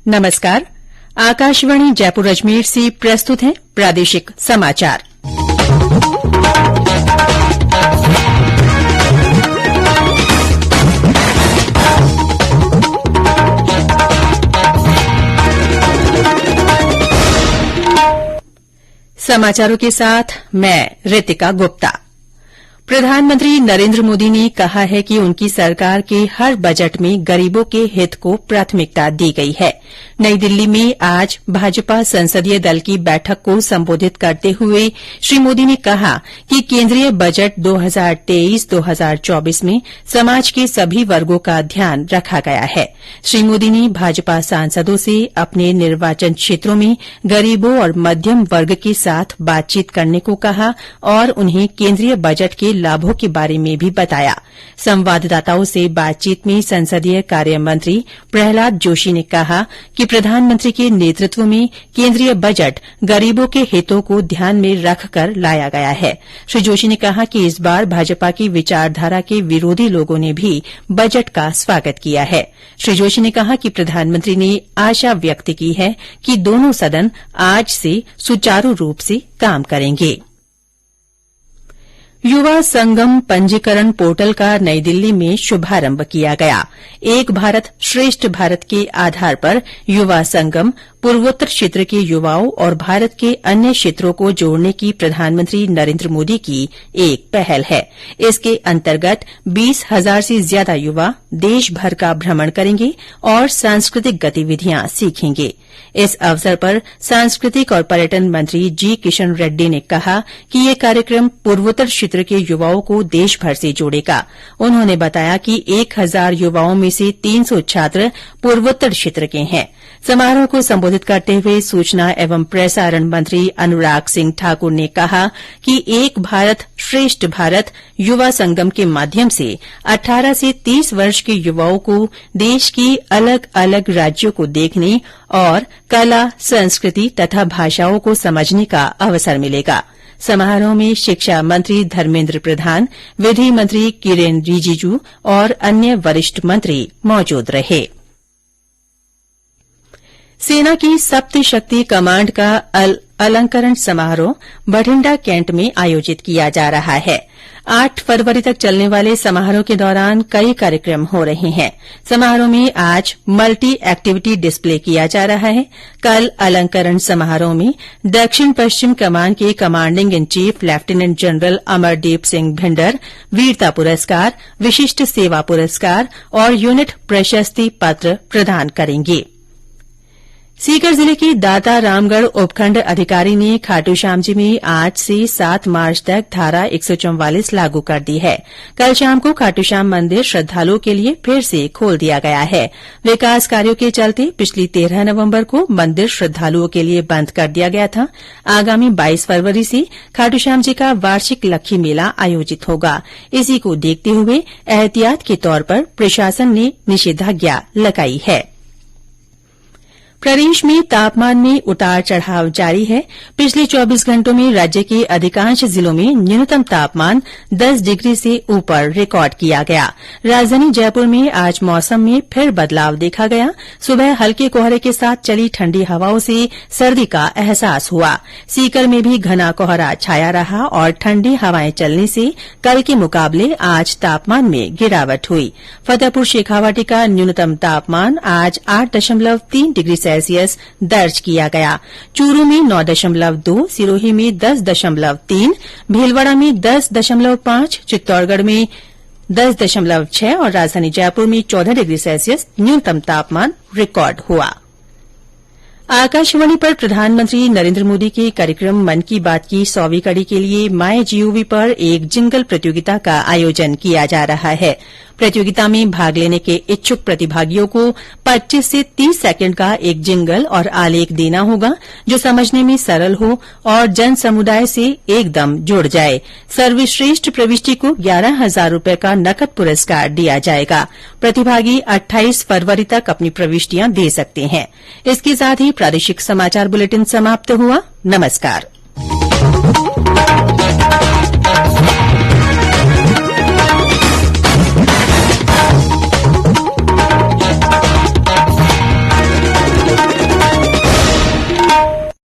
नमस्कार। आकाशवाणी जयपुर अजमेर से प्रस्तुत है प्रादेशिक समाचार। समाचारों के साथ मैं रितिका गुप्ता। प्रधानमंत्री नरेन्द्र मोदी ने कहा है कि उनकी सरकार के हर बजट में गरीबों के हित को प्राथमिकता दी गई है। नई दिल्ली में आज भाजपा संसदीय दल की बैठक को संबोधित करते हुए श्री मोदी ने कहा कि केन्द्रीय बजट 2023-2024 में समाज के सभी वर्गों का ध्यान रखा गया है। श्री मोदी ने भाजपा सांसदों से अपने निर्वाचन क्षेत्रों में गरीबों और मध्यम वर्ग के साथ बातचीत करने को कहा और उन्हें केन्द्रीय बजट के लाभों के बारे में भी बताया। संवाददाताओं से बातचीत में संसदीय कार्य मंत्री प्रहलाद जोशी ने कहा कि प्रधानमंत्री के नेतृत्व में केन्द्रीय बजट गरीबों के हितों को ध्यान में रखकर लाया गया है। श्री जोशी ने कहा कि इस बार भाजपा की विचारधारा के विरोधी लोगों ने भी बजट का स्वागत किया है। श्री जोशी ने कहा कि प्रधानमंत्री ने आशा व्यक्त की है कि दोनों सदन आज से सुचारू रूप से काम करेंगे। युवा संगम पंजीकरण पोर्टल का नई दिल्ली में शुभारंभ किया गया। एक भारत श्रेष्ठ भारत के आधार पर युवा संगम पूर्वोत्तर क्षेत्र के युवाओं और भारत के अन्य क्षेत्रों को जोड़ने की प्रधानमंत्री नरेन्द्र मोदी की एक पहल है। इसके अंतर्गत 20,000 से ज्यादा युवा देश भर का भ्रमण करेंगे और सांस्कृतिक गतिविधियां सीखेंगे। इस अवसर पर सांस्कृतिक और पर्यटन मंत्री जी किशन रेड्डी ने कहा कि यह कार्यक्रम पूर्वोत्तर क्षेत्र के युवाओं को देश भर से जोड़ेगा। उन्होंने बताया कि 1,000 युवाओं में से 300 छात्र पूर्वोत्तर क्षेत्र के हैं। समारोह को संबोधित करते हुए सूचना एवं प्रसारण मंत्री अनुराग सिंह ठाकुर ने कहा कि एक भारत श्रेष्ठ भारत युवा संगम के माध्यम से 18 से 30 वर्ष के युवाओं को देश की अलग अलग राज्यों को देखने और कला, संस्कृति तथा भाषाओं को समझने का अवसर मिलेगा। समारोह में शिक्षा मंत्री धर्मेन्द्र प्रधान, विधि मंत्री किरेन रिजिजू और अन्य वरिष्ठ मंत्री मौजूद रहे। सेना की सप्त शक्ति कमांड का अलंकरण समारोह बठिंडा कैंट में आयोजित किया जा रहा है। 8 फरवरी तक चलने वाले समारोह के दौरान कई कार्यक्रम हो रहे हैं। समारोह में आज मल्टी एक्टिविटी डिस्प्ले किया जा रहा है। कल अलंकरण समारोह में दक्षिण पश्चिम कमान के commanding in chief lieutenant general Amardeep Singh Bhinder वीरता पुरस्कार, विशिष्ट सेवा पुरस्कार और यूनिट प्रशस्ति पत्र प्रदान करेंगे। सीकर जिले के दाता रामगढ़ उपखंड अधिकारी ने खाटूश्यामजी में आज से 7 मार्च तक धारा 144 लागू कर दी है। कल शाम को खाटूश्याम मंदिर श्रद्धालुओं के लिए फिर से खोल दिया गया है। विकास कार्यों के चलते पिछली 13 नवंबर को मंदिर श्रद्धालुओं के लिए बंद कर दिया गया था। आगामी 22 फरवरी से खाटूश्यामजी का वार्षिक लक्खी मेला आयोजित होगा। इसी को देखते हुए एहतियात के तौर पर प्रशासन ने निषेधाज्ञा लगाई है। प्रदेश में तापमान में उतार चढ़ाव जारी है। पिछले 24 घंटों में राज्य के अधिकांश जिलों में न्यूनतम तापमान 10 डिग्री से ऊपर रिकॉर्ड किया गया। राजधानी जयपुर में आज मौसम में फिर बदलाव देखा गया। सुबह हल्के कोहरे के साथ चली ठंडी हवाओं से सर्दी का एहसास हुआ। सीकर में भी घना कोहरा छाया रहा और ठंडी हवाएं चलने से कल के मुकाबले आज तापमान में गिरावट हुई। फतेहपुर शेखावाटी का न्यूनतम तापमान आज 8.3 डिग्री सेल्सियस दर्ज किया गया। चूरू में 9.2, सिरोही में 10.3, भीलवाड़ा में 10.5, चित्तौड़गढ़ में 10.6 और राजधानी जयपुर में 14 डिग्री सेल्सियस न्यूनतम तापमान रिकॉर्ड हुआ। आकाशवाणी पर प्रधानमंत्री नरेन्द्र मोदी के कार्यक्रम मन की बात की 100वीं कड़ी के लिए माईजीओवी पर एक जिंगल प्रतियोगिता का आयोजन किया जा रहा है। प्रतियोगिता में भाग लेने के इच्छुक प्रतिभागियों को 25 से 30 सेकंड का एक जिंगल और आलेख देना होगा जो समझने में सरल हो और जन समुदाय से एकदम जुड़ जाए। सर्वश्रेष्ठ प्रविष्टि को 11,000 रूपये का नकद पुरस्कार दिया जाएगा। प्रतिभागी 28 फरवरी तक अपनी प्रविष्टियां दे सकते हैं। इसके साथ ही प्रादेशिक समाचार बुलेटिन समाप्त हुआ। नमस्कार।